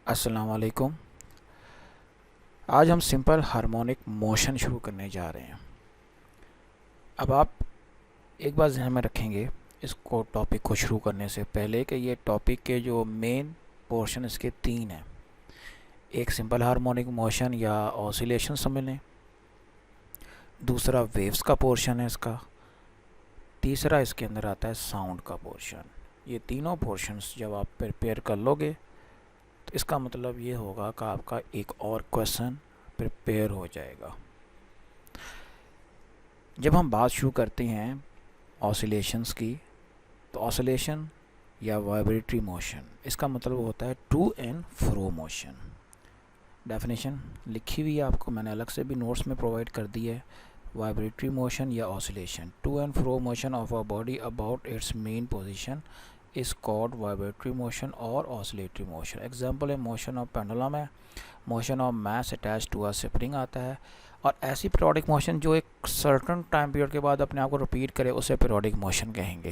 अस्सलाम वालेकुम। आज हम सिंपल हार्मोनिक मोशन शुरू करने जा रहे हैं। अब आप एक बात ध्यान में रखेंगे इसको टॉपिक को शुरू करने से पहले कि ये टॉपिक के जो मेन पोर्शन इसके तीन हैं। एक सिंपल हार्मोनिक मोशन या ऑसिलेशन समझ लें, दूसरा वेव्स का पोर्शन है इसका, तीसरा इसके अंदर आता है साउंड का पोर्शन। ये तीनों पोर्शंस जब आप प्रिपेयर कर लोगे तो इसका मतलब ये होगा कि आपका एक और क्वेश्चन प्रिपेयर हो जाएगा। जब हम बात शुरू करते हैं ऑसिलेशंस की, तो ऑसिलेशन या वाइब्रेटरी मोशन इसका मतलब होता है to and fro motion. Definition लिखी हुई है, आपको मैंने अलग से भी नोट्स में प्रोवाइड कर दी है। वाइब्रेटरी मोशन या oscillation, to and fro motion of a body about its mean position is called vibratory motion और ऑसिलेटरी मोशन। एग्जांपल है मोशन ऑफ पेंडुलम है, motion of mass attach to a spring आता है, और ऐसी periodic motion जो एक certain time period के बाद अपने आप को रिपीट करे उसे पीरियोडिक मोशन कहेंगे।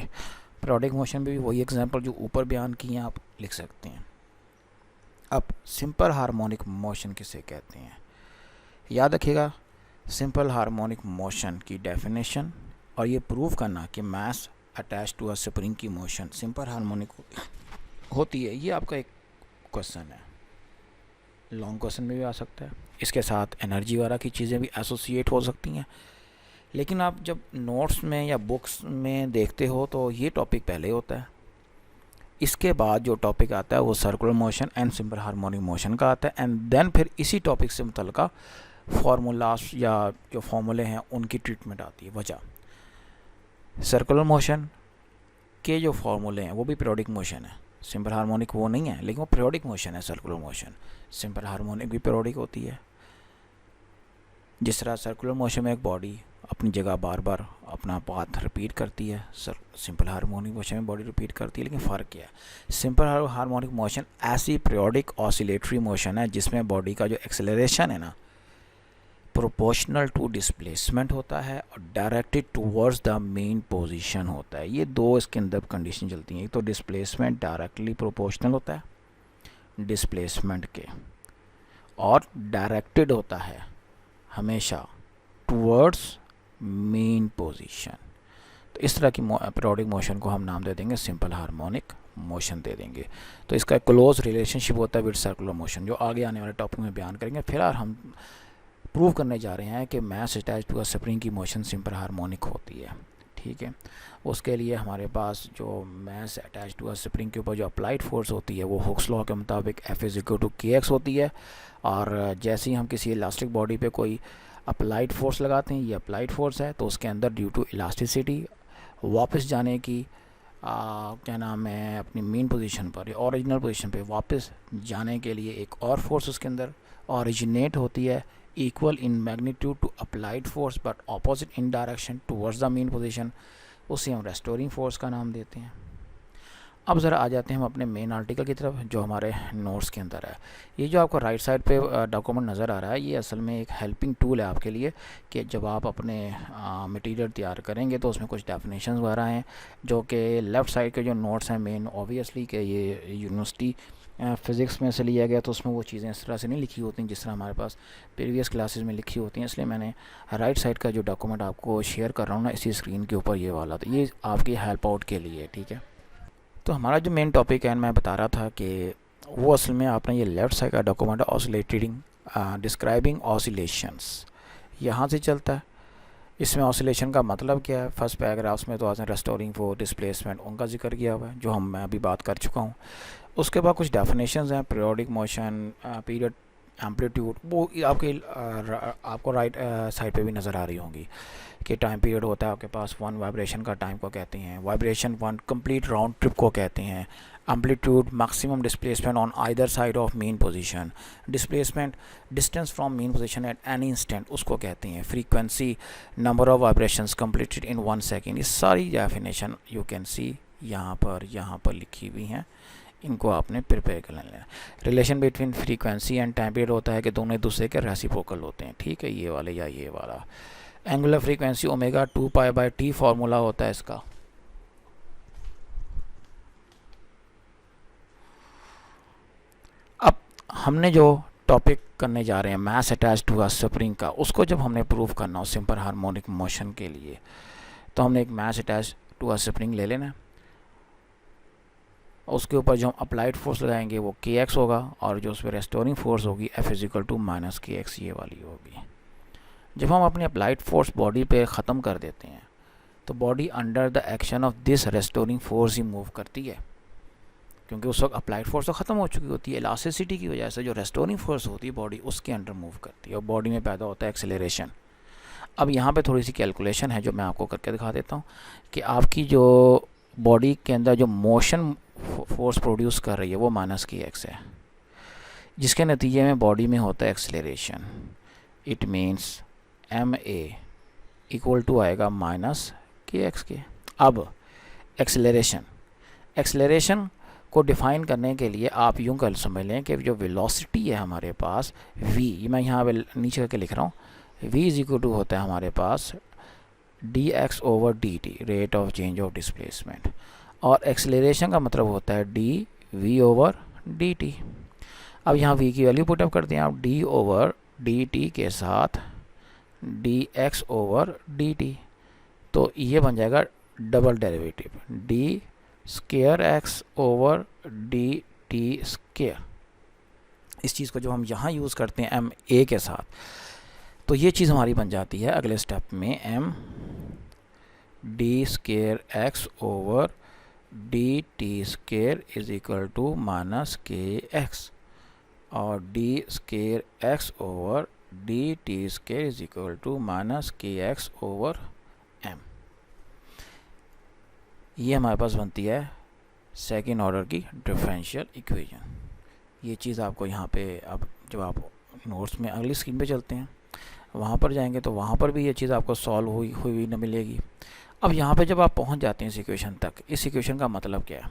पीरियोडिक मोशन भी वही एग्जांपल जो ऊपर बयान किए हैं आप लिख सकते हैं। अब सिंपल हार्मोनिक मोशन किसे कहते हैं, याद रखिएगा। सिंपल हार्मोनिक मोशन की डेफिनेशन और ये प्रूव करना कि mass attach to a spring की मोशन सिंपल हार्मोनिक होती है, ये आपका एक क्वेश्चन है। लॉन्ग क्वेश्चन में भी आ सकता है, इसके साथ एनर्जी वाला की चीज़ें भी एसोसिएट हो सकती हैं। लेकिन आप जब नोट्स में या बुक्स में देखते हो तो ये टॉपिक पहले होता है, इसके बाद जो टॉपिक आता है वो circular motion and simple harmonic motion का आता है, एंड देन फिर इसी टॉपिक से मुतल्लिका फार्मूलास या जो फार्मूले हैं उनकी ट्रीटमेंट आती है। वजह सर्कुलर मोशन के जो फार्मूले हैं वो भी पीरियोडिक मोशन है, सिंपल हार्मोनिक वो नहीं है, लेकिन वो पीरियोडिक मोशन है सर्कुलर मोशन। सिंपल हार्मोनिक भी पीरियोडिक होती है। जिस तरह सर्कुलर मोशन में एक बॉडी अपनी जगह बार बार अपना पाथ रिपीट करती है, सिंपल हार्मोनिक मोशन में बॉडी रिपीट करती है, लेकिन फ़र्क क्या है। सिंपल हार्मोनिक मोशन ऐसी पीरियोडिक ऑसिलेटरी मोशन है जिसमें बॉडी का जो एक्सेलरेशन है ना प्रोपोर्शनल टू डिस्प्लेसमेंट होता है और directed towards the main position होता है। ये दो इसके अंदर कंडीशन चलती हैं, एक तो डिस्प्लेसमेंट डायरेक्टली प्रोपोर्शनल होता है डिस्प्लेसमेंट के, और डायरेक्टेड होता है हमेशा टूवर्ड्स मेन पोजीशन। तो इस तरह की पीरियोडिक मोशन को हम नाम दे देंगे सिंपल हार्मोनिक मोशन दे देंगे। तो इसका क्लोज रिलेशनशिप होता है विद सर्कुलर मोशन, जो आगे आने वाले टॉपिक में बयान करेंगे। फिलहाल हम प्रूव करने जा रहे हैं कि mass attach to a spring की मोशन सिंपल हार्मोनिक होती है। ठीक है, उसके लिए हमारे पास जो mass attach to a spring के ऊपर जो अप्लाइड फोर्स होती है वो हुक्स लॉ के मुताबिक F=kx होती है। और जैसे ही हम किसी इलास्टिक बॉडी पे कोई अप्लाइड फोर्स लगाते हैं, ये अप्लाइड फोर्स है, तो उसके अंदर ड्यू टू इलास्टिसिटी वापस जाने की क्या नाम है अपनी मेन पोजीशन पर, ओरिजिनल पोजीशन पे वापस जाने के लिए एक और फोर्स उसके अंदर ओरिजिनेट होती है, equal in magnitude to applied force but opposite in direction towards the main position. उसे हम रेस्टोरिंग फोर्स का नाम देते हैं। अब ज़रा आ जाते हैं हम अपने मेन आर्टिकल की तरफ जो हमारे नोट्स के अंदर है। ये जो आपको राइट साइड पे डॉक्यूमेंट नज़र आ रहा है, ये असल में एक हेल्पिंग टूल है आपके लिए कि जब आप अपने मटेरियल तैयार करेंगे तो उसमें कुछ डेफिनेशंस वगैरह हैं जो कि लेफ़्ट साइड के जो नोट्स हैं मेन, ऑब्वियसली कि ये यूनिवर्सिटी फ़िज़िक्स में से लिया गया, तो उसमें वो चीज़ें इस तरह से नहीं लिखी होती जिस तरह हमारे पास प्रीवियस क्लासेस में लिखी होती हैं। इसलिए मैंने राइट साइड का जो डॉक्यूमेंट आपको शेयर कर रहा हूँ ना इसी स्क्रीन के ऊपर ये वाला, तो ये आपकी हेल्प आउट के लिए। ठीक है, तो हमारा जो मेन टॉपिक है मैं बता रहा था कि वो असल में आपने ये लेफ़्ट साइड का डॉक्यूमेंट ऑसिलेटिंग डिस्क्राइबिंग ऑसिलेशंस यहाँ से चलता है। इसमें ऑसिलेशन का मतलब क्या है, फर्स्ट पैराग्राफ्स में तो आज रेस्टोरिंग फोर्स डिस्प्लेसमेंट उनका जिक्र किया हुआ है जो मैं अभी बात कर चुका हूँ। उसके बाद कुछ डेफिनेशंस हैं, पीरियोडिक मोशन, पीरियड, एम्पलीट्यूड, वो आपको राइट साइड पे भी नज़र आ रही होंगी कि टाइम पीरियड होता है आपके पास, वन वाइब्रेशन का टाइम को कहते हैं, vibration one complete round trip को कहते हैं, amplitude maximum displacement on either side of main position, displacement distance from main position at any instant उसको कहते हैं, frequency number of vibrations completed in 1 second. ये सारी डेफिनेशन यू कैन सी यहाँ पर लिखी हुई हैं, इनको आपने प्रिपेयर कर लेना है। Relation between frequency and time period होता है कि दोनों एक दूसरे के रेसिप्रोकल होते हैं। ठीक है, ये वाले या ये वाला। Angular frequency omega 2π/t formula होता है इसका। अब हमने जो टॉपिक करने जा रहे हैं mass attach to a spring का, उसको जब हमने प्रूव करना हो सिंपल हार्मोनिक मोशन के लिए, तो हमने एक mass attach to a spring ले लेना, उसके ऊपर जो हम अप्लाइड फोर्स लगाएंगे वो kx होगा, और जो उस पर रेस्टोरिंग फोर्स होगी F = -kx ये वाली होगी। जब हम अपनी अप्लाइड फोर्स बॉडी पे ख़त्म कर देते हैं तो body under the action of this restoring force he move करती है, क्योंकि उस वक्त अप्लाइड फोर्स तो ख़त्म हो चुकी होती है। इलास्टिसिटी की वजह से जो रेस्टोरिंग फोर्स होती है बॉडी उसके अंडर मूव करती है और बॉडी में पैदा होता है एक्सेलरेशन। अब यहाँ पे थोड़ी सी कैलकुलेशन है जो मैं आपको करके दिखा देता हूँ कि आपकी जो बॉडी के अंदर जो मोशन फोर्स प्रोड्यूस कर रही है वो -kx है, जिसके नतीजे में बॉडी में होता है एक्सेलरेशन। इट मीन्स ma = आएगा -kx के। अब एक्सेलरेशन को डिफ़ाइन करने के लिए आप यूँ कर समझ लें कि जो वेलोसिटी है हमारे पास v, ये मैं यहाँ पे नीचे करके लिख रहा हूँ, v = होता है हमारे पास dx/dt, rate of change of displacement, और एक्सेलरेशन का मतलब होता है dv/dt। अब यहाँ v की वैल्यू पुटअप करते हैं आप, d/dt के साथ dx/dt, तो ये बन जाएगा डबल डेरिवेटिव d²x/dt²। इस चीज़ को जब हम यहाँ यूज़ करते हैं ma के साथ, तो ये चीज़ हमारी बन जाती है अगले स्टेप में m d²x/dt² -kx, और d²x/dt² -kx/m। ये हमारे पास बनती है सेकेंड ऑर्डर की डिफरेंशियल इक्वेशन। ये चीज़ आपको यहाँ पे, अब जब आप नोट्स में अगली स्क्रीन पे चलते हैं वहाँ पर जाएंगे तो वहाँ पर भी ये चीज़ आपको सॉल्व हुई न मिलेगी। अब यहाँ पे जब आप पहुँच जाते हैं इस इक्वेशन तक, इस इक्वेशन का मतलब क्या है,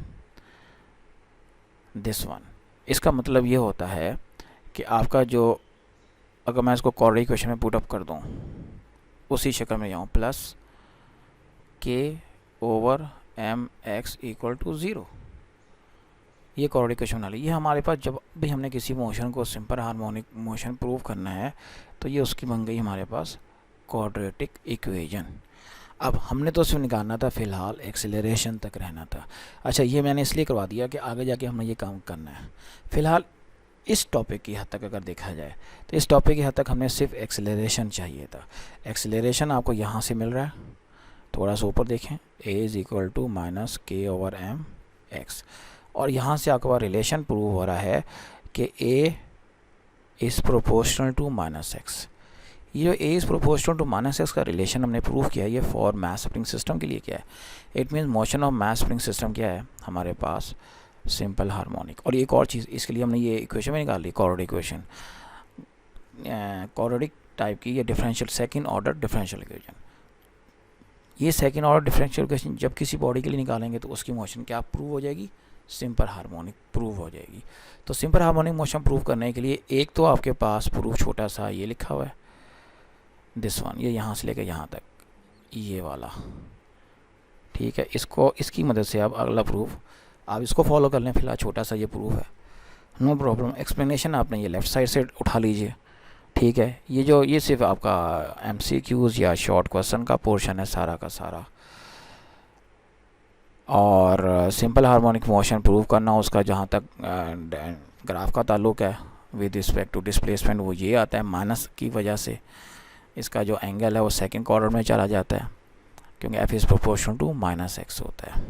दिस वन, इसका मतलब ये होता है कि आपका जो, अगर मैं इसको क्वाड्रेटिक इक्वेशन में पुटअप कर दूँ उसी शक्ल में जाऊँ, +k/mx = 0, ये क्वाड्रेटिक इक्वेशन वाली, ये हमारे पास जब भी हमने किसी मोशन को सिंपल हार्मोनिक मोशन प्रूव करना है तो ये उसकी बन गई हमारे पास क्वाड्रेटिक इक्वेशन। अब हमने तो सिर्फ निकालना था, फ़िलहाल एक्सेलरेशन तक रहना था। अच्छा, ये मैंने इसलिए करवा दिया कि आगे जाके हमने ये काम करना है। फ़िलहाल इस टॉपिक की हद तक अगर देखा जाए तो इस टॉपिक की हद तक हमें सिर्फ एक्सेलरेशन चाहिए था। एक्सेलरेशन आपको यहाँ से मिल रहा है, थोड़ा सा ऊपर देखें, a = -k/mx, और यहाँ से आपके पास रिलेशन प्रूव हो रहा है कि a is proportional to -x। ये जो a is proportional to -x का रिलेशन हमने प्रूव किया है, ये फॉर मास स्प्रिंग सिस्टम के लिए क्या है, it means motion of mass spring system क्या है हमारे पास, सिंपल हार्मोनिक। और एक और चीज़, इसके लिए हमने ये इक्वेशन में निकाल ली, क्वाड्रेटिक इक्वेशन, क्वाड्रेटिक टाइप की, ये differential second order differential equation. ये सेकंड ऑर्डर डिफरेंशियल इक्वेशन जब किसी बॉडी के लिए निकालेंगे तो उसकी मोशन क्या प्रूव हो जाएगी, सिंपल हार्मोनिक प्रूव हो जाएगी। तो सिंपल हार्मोनिक मोशन प्रूव करने के लिए एक तो आपके पास प्रूफ छोटा सा ये लिखा हुआ है, दिस वन, ये यहाँ से लेकर यहाँ तक ये वाला, ठीक है। इसको, इसकी मदद से आप अगला प्रूफ आप इसको फॉलो कर लें। फिलहाल छोटा सा ये प्रूफ है, नो प्रॉब्लम। एक्सप्लेनेशन आपने ये लेफ़्ट साइड से उठा लीजिए, ठीक है। ये सिर्फ आपका MCQs या शॉर्ट क्वेश्चन का पोर्शन है सारा का सारा। और सिंपल हार्मोनिक मोशन प्रूव करना, उसका जहाँ तक ग्राफ का ताल्लुक है विद रिस्पेक्ट टू डिस्प्लेसमेंट, वो ये आता है माइनस की वजह से इसका जो एंगल है वो सेकंड क्वाड्रेंट में चला जाता है, क्योंकि F is proportional to -x होता है।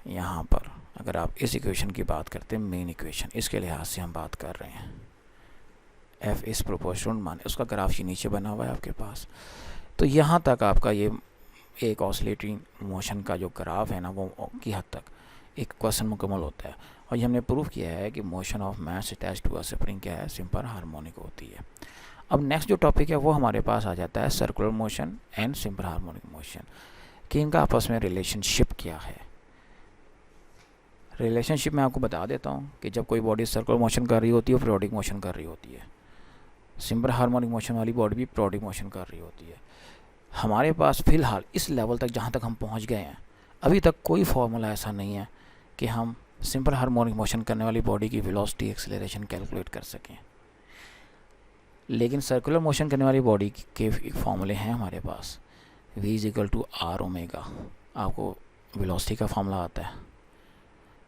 यहाँ पर अगर आप इस इक्वेशन की बात करते हैं, मेन इक्वेशन, इसके लिहाज से हम बात कर रहे हैं, F इज़ प्रोपोर्शनल उसका ग्राफ ये नीचे बना हुआ है आपके पास। तो यहाँ तक आपका ये एक ऑसिलेटरी मोशन का जो ग्राफ है ना, वो की हद तक एक क्वेश्चन मुकम्मल होता है। और ये हमने प्रूव किया है कि motion of mass attached to a spring क्या है, सिंपल हार्मोनिक होती है। अब नेक्स्ट जो टॉपिक है वो हमारे पास आ जाता है circular motion and simple harmonic motion, कि इनका आपस में रिलेशनशिप क्या है। रिलेशनशिप मैं आपको बता देता हूँ कि जब कोई बॉडी सर्कुलर मोशन कर रही होती है, पीरियोडिक मोशन कर रही होती है, सिंपल हार्मोनिक मोशन वाली बॉडी भी पीरियोडिक मोशन कर रही होती है। हमारे पास फ़िलहाल इस लेवल तक जहाँ तक हम पहुँच गए हैं, अभी तक कोई फार्मूला ऐसा नहीं है कि हम सिंपल हार्मोनिक मोशन करने वाली बॉडी की वेलोसिटी एक्सेलरेशन कैलकुलेट कर सकें। लेकिन सर्कुलर मोशन करने वाली बॉडी के फॉर्मूले हैं हमारे पास, v is equal to R omega, आपको वेलोसिटी का फॉर्मूला आता है।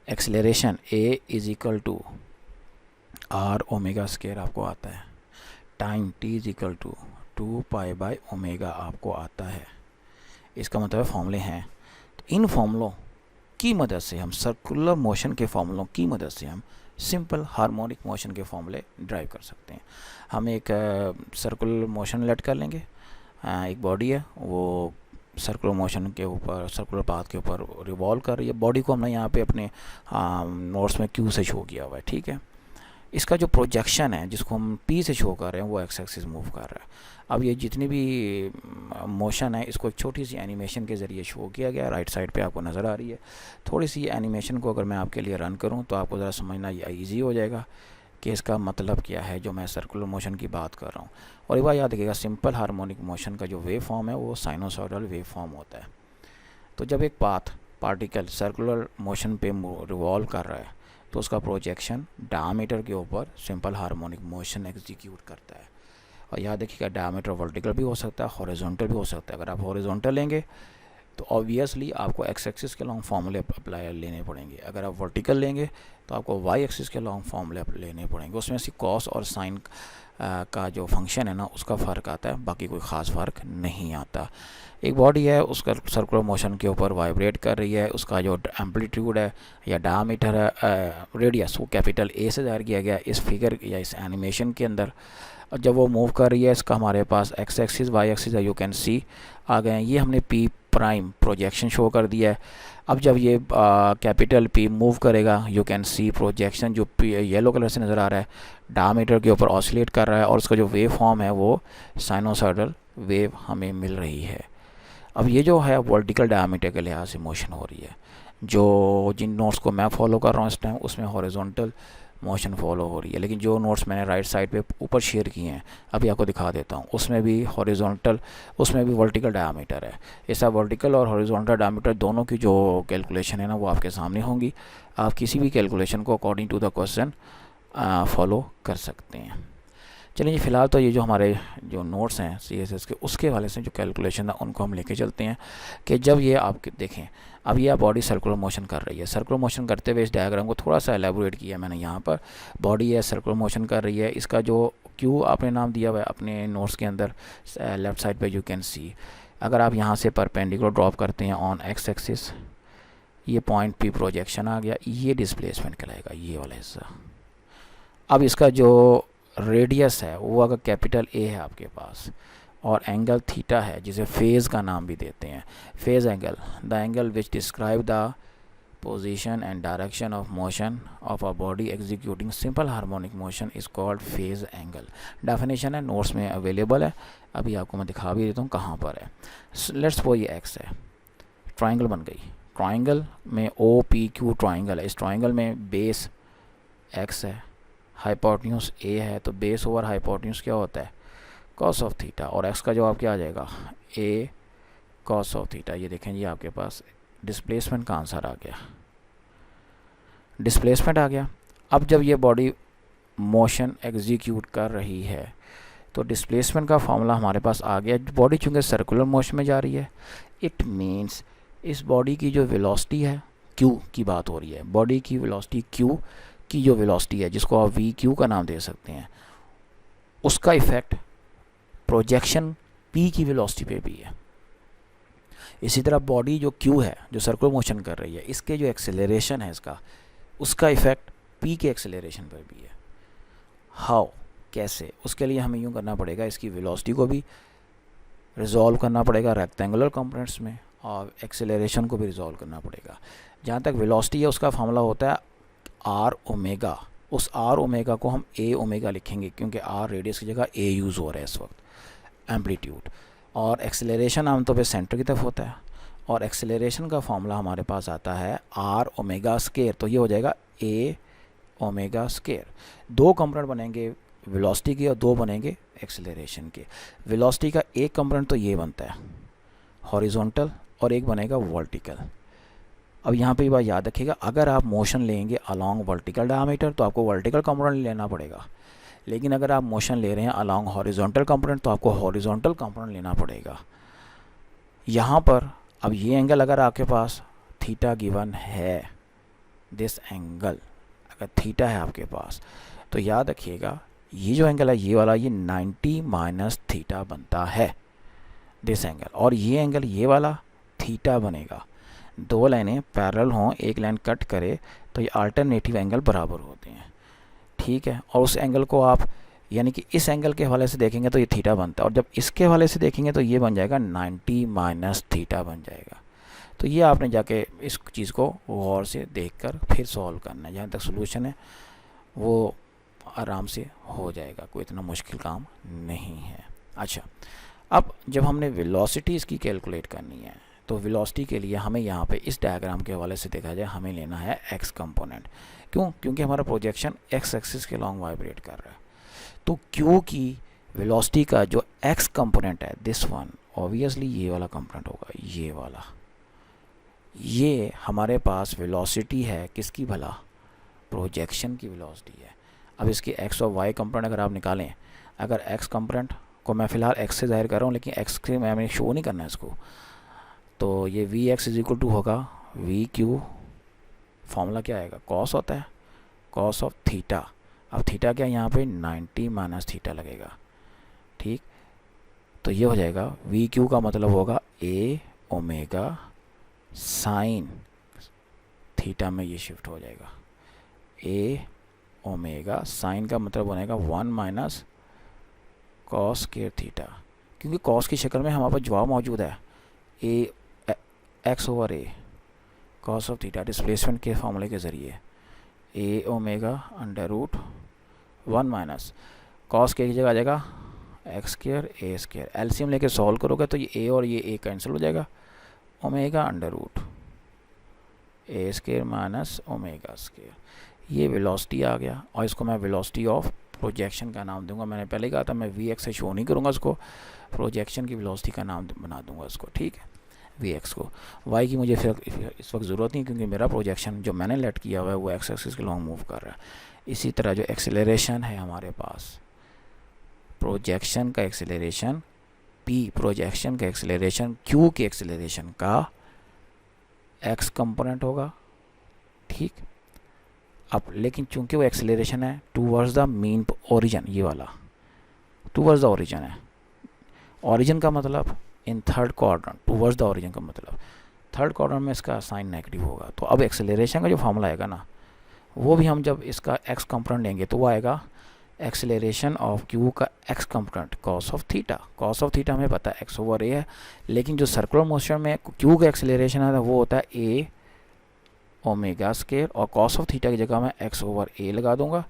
Acceleration a is equal to R omega square आपको आता है। Time t is equal to 2 pi by omega आपको आता है। इसका मतलब फॉर्मूले हैं। तो इन फॉर्मूलों की मदद से हम सर्कुलर मोशन के फॉर्मूलों की मदद से हम सिंपल हार्मोनिक मोशन के फॉर्मूले ड्राइव कर सकते हैं। हम एक सर्कुलर मोशन लेट कर लेंगे, एक बॉडी है वो सर्कुलर मोशन के ऊपर, सर्कुलर पाथ के ऊपर रिवॉल्व कर रही है। बॉडी को हमने यहाँ पे अपने नोट्स में Q से शो किया हुआ है, ठीक है। इसका जो प्रोजेक्शन है जिसको हम P से शो कर रहे हैं वो एक्स एक्सिस मूव कर रहा है। अब ये जितनी भी मोशन है इसको एक छोटी सी एनिमेशन के ज़रिए शो किया गया, राइट साइड पे आपको नज़र आ रही है। थोड़ी सी एनिमेशन को अगर मैं आपके लिए रन करूँ तो आपको ज़रा समझना ईजी हो जाएगा कि इसका मतलब क्या है जो मैं सर्कुलर मोशन की बात कर रहा हूँ। और एक बार याद रखिएगा, सिंपल हार्मोनिक मोशन का जो वेव फॉर्म है वो साइनोसॉइडल वेव फॉर्म होता है। तो जब एक पार्टिकल सर्कुलर मोशन पे रिवॉल्व कर रहा है तो उसका प्रोजेक्शन डायमीटर के ऊपर सिंपल हार्मोनिक मोशन एग्जीक्यूट करता है। और याद रखिएगा डायमीटर वर्टिकल भी हो सकता है, हॉरिजॉन्टल भी हो सकता है। अगर आप हॉरिजॉन्टल लेंगे तो ऑब्वियसली आपको एक्स एक्सिस के लॉन्ग फॉर्मूले अप्लाई लेने पड़ेंगे। अगर आप वर्टिकल लेंगे तो आपको वाई एक्सिस के लॉन्ग फॉर्मूले लेने पड़ेंगे। उसमें से कॉस और साइन का जो फंक्शन है ना उसका फ़र्क आता है, बाकी कोई ख़ास फ़र्क नहीं आता। एक बॉडी है उसका सर्कुलर मोशन के ऊपर वाइब्रेट कर रही है, उसका जो एम्पलीट्यूड है या डायमीटर है, रेडियस, वो कैपिटल A से ज़ाहिर किया गया इस फिगर या इस एनिमेशन के अंदर। और जब वो मूव कर रही है इसका हमारे पास एक्स एक्सिस वाई एक्सिस है, यू कैन सी आ गए हैं। ये हमने P प्राइम प्रोजेक्शन शो कर दिया है। अब जब ये कैपिटल P मूव करेगा यू कैन सी प्रोजेक्शन जो येलो कलर से नज़र आ रहा है डायमीटर के ऊपर ऑसिलेट कर रहा है और उसका जो वेव फॉर्म है वो साइनोसॉइडल वेव हमें मिल रही है। अब ये जो है वर्टिकल डायमीटर के लिहाज से मोशन हो रही है। जो जिन नोट्स को मैं फॉलो कर रहा हूँ इस टाइम उसमें हॉरिजॉन्टल मोशन फॉलो हो रही है, लेकिन जो नोट्स मैंने राइट साइड पे ऊपर शेयर किए हैं अभी आपको दिखा देता हूँ, उसमें भी हॉरिजॉन्टल, उसमें भी वर्टिकल डायमीटर है। ऐसा वर्टिकल और हॉरिजॉन्टल डायमीटर दोनों की जो कैलकुलेशन है ना वो आपके सामने होंगी। आप किसी भी कैलकुलेशन को according to the question follow कर सकते हैं। चलिए फ़िलहाल तो ये जो हमारे जो नोट्स हैं CSS के उसके वाले से जो कैलकुलेशन है उनको हम लेके चलते हैं कि जब ये आप देखें, अब ये बॉडी सर्कुलर मोशन कर रही है। सर्कुलर मोशन करते हुए इस डायग्राम को थोड़ा सा एलेबोरेट किया मैंने यहाँ पर। बॉडी है सर्कुलर मोशन कर रही है, इसका जो Q आपने नाम दिया हुआ है अपने नोट्स के अंदर लेफ़्ट साइड पर यू कैन सी। अगर आप यहाँ से परपेंडिकुलर ड्रॉप करते हैं ऑन एक्स एक्सिस, ये पॉइंट P प्रोजेक्शन आ गया, ये डिस्प्लेसमेंट कहलाएगा ये वाला हिस्सा। अब इसका जो रेडियस है वो अगर कैपिटल A है आपके पास और एंगल थीटा है जिसे फेज़ का नाम भी देते हैं, phase angle, the angle which describe the position and direction of motion of a body executing simple harmonic motion is called phase angle. Definition है नोट्स में अवेलेबल है, अभी आपको मैं दिखा भी देता हूँ कहाँ पर है। लेट्स सपोज ये एक्स है, ट्राइंगल बन गई। ट्राइंगल में OPQ ट्राइंगल है, इस ट्राइंगल में बेस एक्स है, हाइपोटेन्यूज A है, तो बेस ओवर हाइपोटेन्यूज क्या होता है कॉस ऑफ थीटा, और x का जवाब क्या आ जाएगा A कॉस ऑफ थीटा। ये देखें ये आपके पास डिस्प्लेसमेंट का आंसर आ गया, डिस्प्लेसमेंट आ गया। अब जब ये बॉडी मोशन एग्जीक्यूट कर रही है तो डिस्प्लेसमेंट का फॉर्मूला हमारे पास आ गया। बॉडी चूँकि सर्कुलर मोशन में जा रही है, इट मीन्स इस बॉडी की जो वेलोसिटी है Q की बात हो रही है, बॉडी की वेलोसिटी Q की जो वेलोसिटी है जिसको आप VQ का नाम दे सकते हैं, उसका इफ़ेक्ट प्रोजेक्शन P की वेलोसिटी पे भी है। इसी तरह बॉडी जो Q है जो सर्कुलर मोशन कर रही है, इसके जो एक्सेलरेशन है इसका, उसका इफ़ेक्ट P के एक्सेलरेशन पर भी है। हाउ, कैसे? उसके लिए हमें यूँ करना पड़ेगा, इसकी वेलोसिटी को भी रिजॉल्व करना पड़ेगा रेक्टेंगुलर कंपोनेंट्स में और एक्सेलरेशन को भी रिजॉल्व करना पड़ेगा। जहाँ तक वेलोसिटी है उसका फॉर्मूला होता है R ओमेगा। उस R ओमेगा को हम A ओमेगा लिखेंगे क्योंकि R रेडियस की जगह A यूज़ हो रहा है इस वक्त, एम्पलीट्यूड। और एक्सेलरेशन आमतौर पे सेंटर की तरफ होता है और एक्सेलरेशन का फॉर्मूला हमारे पास आता है R ओमेगा स्केयर, तो ये हो जाएगा A ओमेगा स्केयर। दो कंपोनेंट बनेंगे वेलोसिटी के और दो बनेंगे एक्सेलरेशन के। वेलोसिटी का एक कंपोनेंट तो ये बनता है हॉरिजॉन्टल और एक बनेगा वर्टिकल। अब यहाँ पे बात याद रखिएगा, अगर आप मोशन लेंगे अलॉन्ग वर्टिकल डायमीटर तो आपको वर्टिकल कंपोनेंट लेना पड़ेगा, लेकिन अगर आप मोशन ले रहे हैं अलॉन्ग हॉरिजॉन्टल कंपोनेंट तो आपको हॉरिजॉन्टल कंपोनेंट लेना पड़ेगा। यहाँ पर अब ये एंगल अगर आपके पास थीटा गिवन है, दिस एंगल अगर थीटा है आपके पास, तो याद रखिएगा ये जो एंगल है ये वाला, ये 90 माइनस थीटा बनता है दिस एंगल, और ये एंगल ये वाला थीटा बनेगा। दो लाइनें पैरेलल हों, एक लाइन कट करे तो ये अल्टरनेटिव एंगल बराबर होते हैं, ठीक है। और उस एंगल को आप यानी कि इस एंगल के हवाले से देखेंगे तो ये थीटा बनता है, और जब इसके हवाले से देखेंगे तो ये बन जाएगा 90 माइनस थीटा बन जाएगा। तो ये आपने जाके इस चीज़ को गौर से देखकर फिर सॉल्व करना है, जहाँ तक सोल्यूशन है वो आराम से हो जाएगा, कोई इतना मुश्किल काम नहीं है। अच्छा, अब जब हमने वेलोसिटी इसकी कैलकुलेट करनी है तो वेलोसिटी के लिए हमें यहाँ पे इस डायग्राम के हवाले से देखा जाए, हमें लेना है एक्स कंपोनेंट। क्यों? क्योंकि हमारा प्रोजेक्शन एक्स एक्सिस के लॉन्ग वाइब्रेट कर रहा है। तो क्यू की वेलोसिटी का जो एक्स कंपोनेंट है, दिस वन, ऑब्वियसली ये वाला कंपोनेंट होगा, ये वाला। ये हमारे पास वेलोसिटी है किसकी भला? प्रोजेक्शन की वेलोसिटी है। अब इसकी एक्स और वाई कंपोनेंट अगर आप निकालें, अगर एक्स कंपोनेंट को मैं फ़िलहाल एक्स से ज़ाहिर कर रहा हूँ, लेकिन एक्स से मैंने शो नहीं करना है इसको, तो ये V X is equal to होगा वी क्यू, फॉर्मूला क्या आएगा? कॉस होता है, कॉस ऑफ थीटा। अब थीटा क्या है यहाँ पे? 90 माइनस थीटा लगेगा, ठीक। तो ये हो जाएगा वी क्यू का मतलब होगा ए ओमेगा साइन थीटा में ये शिफ्ट हो जाएगा। ए ओमेगा साइन का मतलब बनेगा 1 माइनस कॉस स्क्वायर थीटा, क्योंकि कॉस की शक्ल में हमारे पास जवाब मौजूद है, A X over A cos of theta displacement के फॉर्मूले के ज़रिए A omega under root 1 minus cos के जगह आ जाएगा X square A square. LCM लेके सॉल्व करोगे तो ये ए और ये ए कैंसिल हो जाएगा, ओमेगा अंडर रूट ए स्क्वायर माइनस ओमेगा स्क्वायर। ये वेलोसिटी आ गया, और इसको मैं वेलोसिटी ऑफ प्रोजेक्शन का नाम दूंगा। मैंने पहले कहा था मैं वी एक्स से शो नहीं करूँगा इसको, प्रोजेक्शन की वेलोसिटी का नाम बना दूंगा इसको, ठीक है, वी एक्स को। वाई की मुझे फिर इस वक्त ज़रूरत नहीं, क्योंकि मेरा प्रोजेक्शन जो मैंने लेट किया हुआ है वो एक्स एक्सिस के लॉन्ग मूव कर रहा है। इसी तरह जो एक्सेलरेशन है हमारे पास, प्रोजेक्शन का एक्सेलरेशन पी, प्रोजेक्शन का एक्सेलरेशन क्यू के एक्सेलरेशन का एक्स कंपोनेंट होगा, ठीक। अब लेकिन चूंकि वो एक्सेलरेशन है टूवर्ड्स द मीन ओरिजिन, ये वाला टूवर्ड्स द ओरिजिन है। ओरिजिन का मतलब in third quadrant, towards the origin का मतलब थर्ड क्वाड्रेंट में इसका साइन नेगेटिव होगा। तो अब एक्सेलरेशन का जो फॉर्मूला आएगा ना, वो भी हम जब इसका एक्स कंपोनेंट लेंगे तो वो आएगा एक्सेलरेशन ऑफ क्यू का x component cos of theta. Cos of theta हमें पता है एक्स ओवर ए है, लेकिन जो सर्कुलर मोशन में क्यू का एक्सेलरेशन आता है वो होता है ए ओमेगा स्क्वायर, और कॉस ऑफ थीटा की जगह मैं एक्स ओवर ए लगा दूंगा,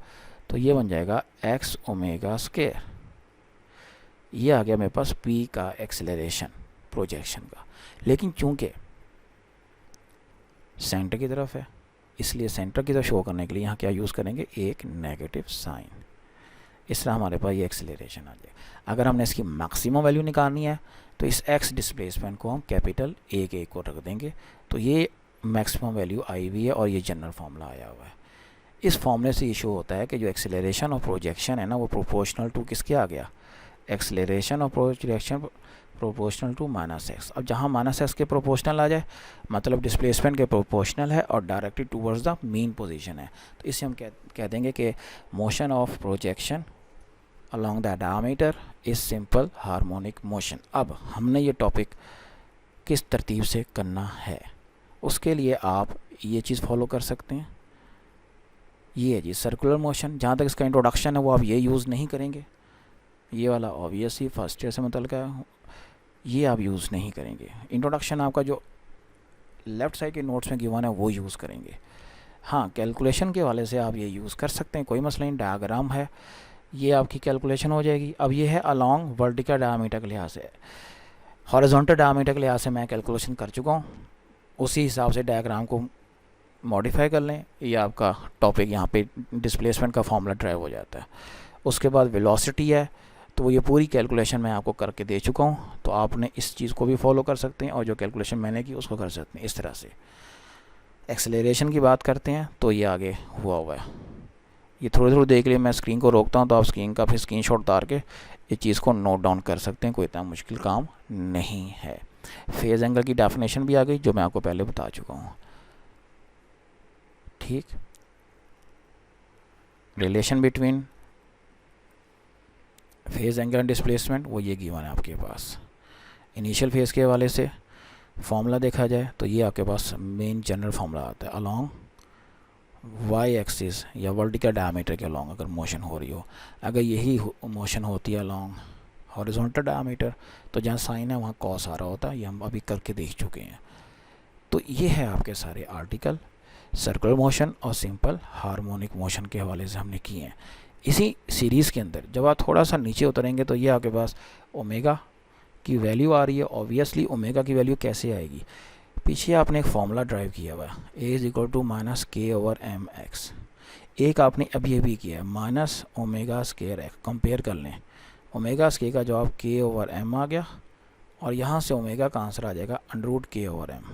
तो ये बन जाएगा एक्स ओमेगा स्क्वायर। ये आ गया मेरे पास पी का एक्सेलरेशन प्रोजेक्शन का। लेकिन चूंकि सेंटर की तरफ है, इसलिए सेंटर की तरफ शो करने के लिए यहाँ क्या यूज़ करेंगे? एक नेगेटिव साइन। इस तरह हमारे पास ये एक्सेलरेशन आ जाएगा। अगर हमने इसकी मैक्सिमम वैल्यू निकालनी है तो इस एक्स डिस्प्लेसमेंट को हम कैपिटल ए के को रख देंगे, तो ये मैक्सिमम वैल्यू आई हुई है और ये जनरल फार्मूला आया हुआ है। इस फार्मूले से ये शो होता है कि जो एक्सेलरेशन और प्रोजेक्शन है ना, वो प्रोपोर्शनल टू किसके आ गया? एक्सेलरेशन और projection proportional to minus X. अब जहाँ माइनस एक्स के प्रोपोर्शनल आ जाए मतलब डिस्प्लेसमेंट के प्रोपोर्शनल है और directly towards the mean position है, तो इसे हम कह देंगे कि motion of projection along the diameter is simple harmonic motion. अब हमने ये टॉपिक किस तरतीब से करना है, उसके लिए आप ये चीज़ फॉलो कर सकते हैं। ये है जी सर्कुलर मोशन, जहाँ तक इसका इंट्रोडक्शन है वो आप ये यूज़ नहीं करेंगे, ये वाला ऑब्वियसली फर्स्ट ईयर से मतलब है, ये आप यूज़ नहीं करेंगे। इंट्रोडक्शन आपका जो लेफ़्ट साइड के नोट्स में गिवन है वो यूज़ करेंगे। हाँ, कैलकुलेशन के वाले से आप ये यूज़ कर सकते हैं, कोई मसला नहीं। डायग्राम है, ये आपकी कैलकुलेशन हो जाएगी। अब ये है अलॉन्ग वर्टिकल डायमीटर के लिहाज से, हॉरिजॉन्टल डायमीटर के लिहाज से मैं कैलकुलेशन कर चुका हूँ, उसी हिसाब से डायग्राम को मॉडिफाई कर लें। ये आपका टॉपिक यहाँ पे डिस्प्लेसमेंट का फॉर्मूला ड्राइव हो जाता है। उसके बाद वेलोसिटी है, तो ये पूरी कैलकुलेशन मैं आपको करके दे चुका हूँ, तो आपने इस चीज़ को भी फॉलो कर सकते हैं और जो कैलकुलेशन मैंने की उसको कर सकते हैं इस तरह से। एक्सेलरेशन की बात करते हैं तो ये आगे हुआ हुआ है। ये थोड़ी थोड़ी देर के लिए मैं स्क्रीन को रोकता हूँ तो आप स्क्रीन का फिर स्क्रीनशॉट उतार के इस चीज़ को नोट डाउन कर सकते हैं, कोई इतना मुश्किल काम नहीं है। फेज़ एंगल की डेफिनेशन भी आ गई जो मैं आपको पहले बता चुका हूँ। ठीक, relation between phase angle and displacement वो ये गिवन है आपके पास। इनिशियल फेज़ के हवाले से फॉर्मूला देखा जाए तो ये आपके पास मेन जनरल फार्मूला आता है, अलोंग वाई एक्सिस या वर्टिकल डायमीटर के अलोंग अगर मोशन हो रही हो। अगर यही मोशन होती है अलोंग हॉरिजॉन्टल डायमीटर तो जहाँ साइन है वहाँ कॉस आ रहा होता है, ये हम अभी करके देख चुके हैं। तो ये है आपके सारे आर्टिकल सर्कुलर मोशन और सिंपल हार्मोनिक मोशन के हवाले से हमने किए हैं। इसी सीरीज़ के अंदर जब आप थोड़ा सा नीचे उतरेंगे तो ये आपके पास ओमेगा की वैल्यू आ रही है। ऑब्वियसली ओमेगा की वैल्यू कैसे आएगी, पीछे आपने एक फॉर्मूला ड्राइव किया हुआ है, ए इज इक्वल टू माइनस के ओवर एम एक्स। एक आपने अभी अभी किया है minus omega square x. Compare कर लें, ओमेगा स्केयर का जवाब के ओवर एम आ गया और यहाँ से ओमेगा का आंसर आ जाएगा अंडर रूट के ओवर एम।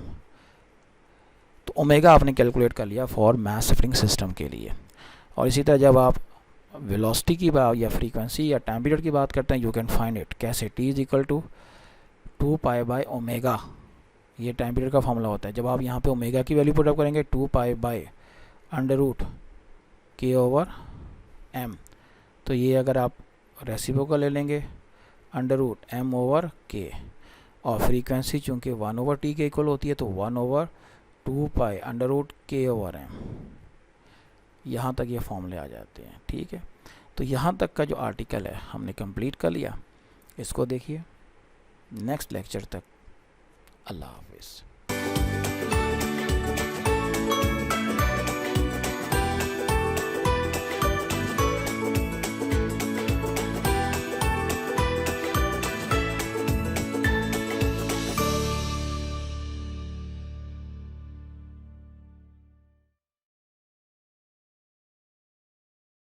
तो ओमेगा आपने कैलकुलेट कर लिया फॉर मास शिफ्टिंग सिस्टम के लिए। और इसी तरह जब आप वेलोसिटी की बात या फ्रीक्वेंसी या टेम्परेचर की बात करते हैं, यू कैन फाइंड इट कैसे, T is equal to 2 pi by omega, ये टेम्परेचर का फॉर्मूला होता है। जब आप यहाँ पे ओमेगा की वैल्यू पुट अप करेंगे 2 पाई बाय अंडर रूट के ओवर एम, तो ये अगर आप रेसिप्रोकल ले लेंगे अंडर रूट एम ओवर के, और फ्रीक्वेंसी चूँकि 1 ओवर टी के इक्वल होती है तो 1 ओवर 2 पाई अंडर रूट के ओवर एम, यहाँ तक ये फॉर्मूले आ जाते हैं। ठीक है, तो यहाँ तक का जो आर्टिकल है हमने कंप्लीट कर लिया। इसको देखिए नेक्स्ट लेक्चर तक। अल्लाह हाफिज़।